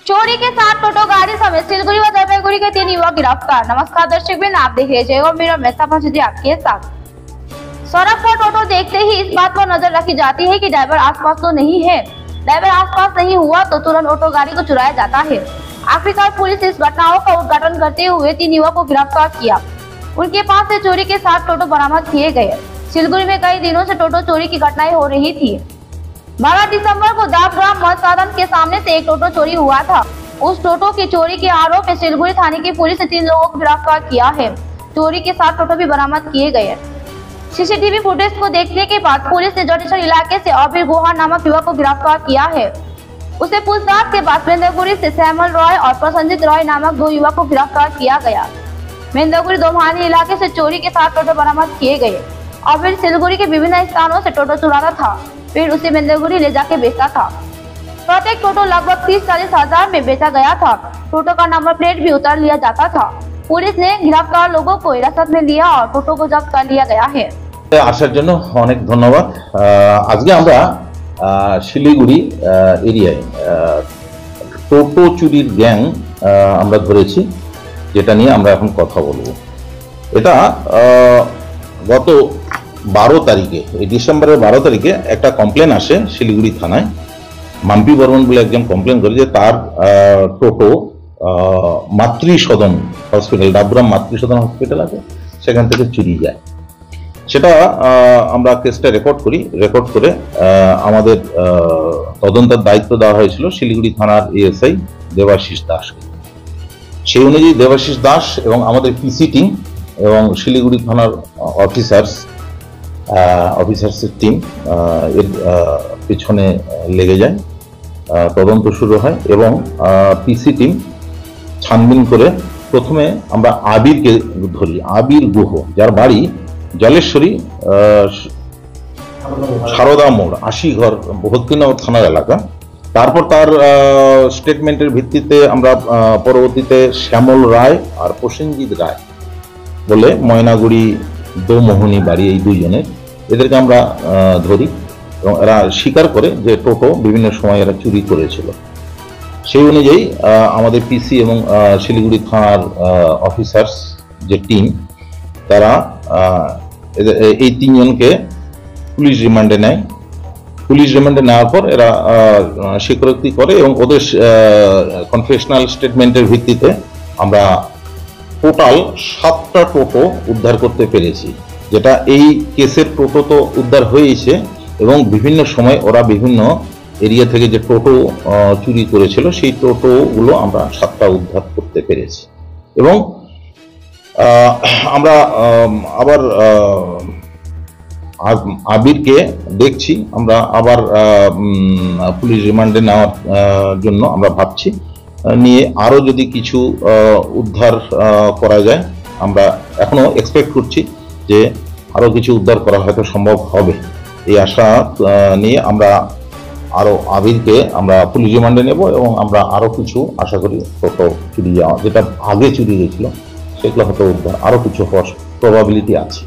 चोरी के साथ टोटो गाड़ी समेत सिलगुड़ी व जलपाईगुड़ी के 3 युवक गिरफ्तार। नमस्कार दर्शक बिन, आप देख रहे हैं मेरा मैसा पहुंची आपके साथ। सड़क पर टोटो देखते ही इस बात पर नजर रखी जाती है कि ड्राइवर आसपास तो नहीं है। ड्राइवर आसपास नहीं हुआ तो तुरंत ऑटो गाड़ी को चुराया जाता है। आखिरकार पुलिस इस घटनाओं का उद्घाटन करते हुए 3 युवकों को गिरफ्तार किया। उनके पास से चोरी के साथ टोटो बरामद किए गए। सिलगुड़ी में कई दिनों से टोटो चोरी की घटनाएं हो रही थी। 12 दिसंबर को दाबग्राम मत सदन के सामने से एक टोटो चोरी हुआ था। उस टोटो की चोरी के आरोप में सिलगुड़ी थाने की पुलिस ने 3 लोगों को गिरफ्तार किया है। चोरी के साथ टोटो भी बरामद किए गए। सीसीटीवी फुटेज को देखने के बाद पुलिस ने जटेश्वर इलाके से अबीर गुहा नामक युवक को गिरफ्तार किया है। उसे पूछताछ के बाद मेंदरगुड़ी से श्यामल रॉय और प्रसन्नजीत रॉय नामक 2 युवक को गिरफ्तार किया गया। मेंदरगुड़ी दोभानी इलाके से चोरी के साथ टोटो बरामद किए गए। अबीर सिलगुड़ी के विभिन्न स्थानों से टोटो चुराता था, फिर उसे मेंदरगुड़ी ले जाके बेचता था। प्रत्येक टोटो लगभग 30-40 हजार में बेचा गया था। टोटो का नंबर प्लेट भी उतार लिया जाता था। पुलिस ने गिरफ्तार लोगों को हिरासत में लिया और टोटो को जब्त कर लिया गया है। আসার জন্য অনেক ধন্যবাদ। আজকে আমরা শিলিগুড়ি এরিয়ায় টোটো চুরির গ্যাং আমরা ধরেছি, যেটা নিয়ে আমরা এখন কথা বলবো। এটা গত 12 তারিখে, এই ডিসেম্বরের 12 তারিখে একটা কমপ্লেন আসে শিলিগুড়ি থানায়। মাম্পি বর্মন বলে একজন কমপ্লেন করে যে তার টোটো মাতৃসদন হসপিটাল, ডাবগ্রাম মাতৃসদন হসপিটাল আছে, সেখান থেকে চুরি যায়। সেটা আমরা কেসটা রেকর্ড করি। রেকর্ড করে আমাদের তদন্তের দায়িত্ব দেওয়া হয়েছিল শিলিগুড়ি থানার এএসআই দেবাশিস দাসকে। সেই অনুযায়ী দেবাশিস দাস এবং আমাদের পিসি টিম এবং শিলিগুড়ি থানার অফিসার্সের টিম এর পিছনে লেগে যায়। তদন্ত শুরু হয় এবং পিসি টিম ছানবিন করে প্রথমে আমরা আবিরকে ধরি। আবির গুহ, যার বাড়ি জলেশ্বরী সারদা মোড়, 80 ঘর, ভক্তিনগর থানার এলাকা। তারপর তার স্টেটমেন্টের ভিত্তিতে আমরা পরবর্তীতে শ্যামল রায় আর প্রসেনজিৎ রায় বলে ময়নাগুড়ি দোমোহনী বাড়ি, এই 2 জনের, এদেরকে আমরা ধরি এবং এরা স্বীকার করে যে টোটো বিভিন্ন সময় এরা চুরি করেছিল। সেই অনুযায়ী আমাদের পিসি এবং শিলিগুড়ি থানার অফিসার্স যে টিম, তারা এই 3 জনকে পুলিশ রিমান্ডে নেয়। পুলিশ রিমান্ডে নেওয়ার পর এরা স্বীকারোক্তি করে এবং ওদের কনফেশনাল স্টেটমেন্টের ভিত্তিতে আমরা টোটাল 7টা টোটো উদ্ধার করতে পেরেছি। যেটা এই কেসের টোটো তো উদ্ধার হয়েছে এবং বিভিন্ন সময় ওরা বিভিন্ন এরিয়া থেকে যে টোটো চুরি করেছিল সেই টোটোগুলো আমরা 7টা উদ্ধার করতে পেরেছি। এবং আমরা আবার আবিরকে দেখছি, আমরা আবার পুলিশ রিমান্ডে নেওয়ার জন্য আমরা ভাবছি, নিয়ে আরো যদি কিছু উদ্ধার করা যায়, আমরা এখনো এক্সপেক্ট করছি যে আরো কিছু উদ্ধার করা হয়তো সম্ভব হবে। এই আশা নিয়ে আমরা আরো আবিরকে আমরা পুলিশ রিমান্ডে নেব এবং আমরা আরো কিছু আশা করি টোটো চুরি যাওয়া, যেটা আগে চুরি গেছিল, সেগুলো হয়তো উদ্ধার আরো কিছু হওয়ার প্রবাবিলিটি আছে।